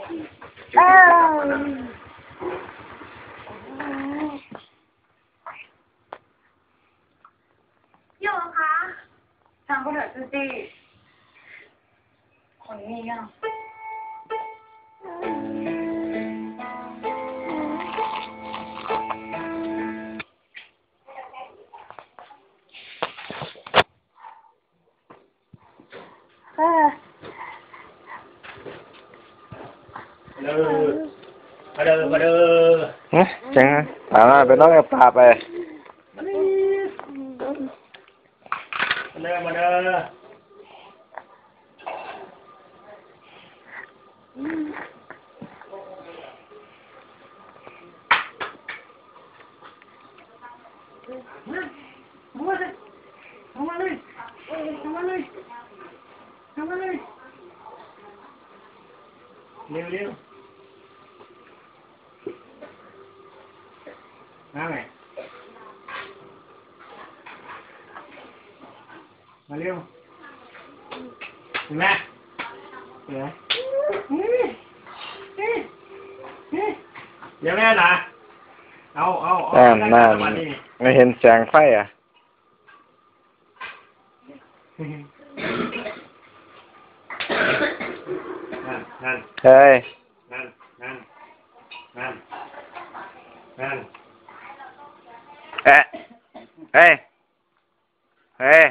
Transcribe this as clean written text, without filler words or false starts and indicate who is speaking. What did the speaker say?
Speaker 1: โยคะทางคนเดือดจีคนนี้อ่ะ
Speaker 2: มาเด้อ
Speaker 3: จังไปน้องแอบตาไป
Speaker 2: มาเด้อเร็วมาไหมมาเร็วเห็นไหมเดี๋ยวแม่นะเอา
Speaker 3: นั่นไม่เห็นแสงไฟอ่ะ
Speaker 2: นั่น
Speaker 3: เฮ้ย
Speaker 2: นั่น
Speaker 3: เฮ้ย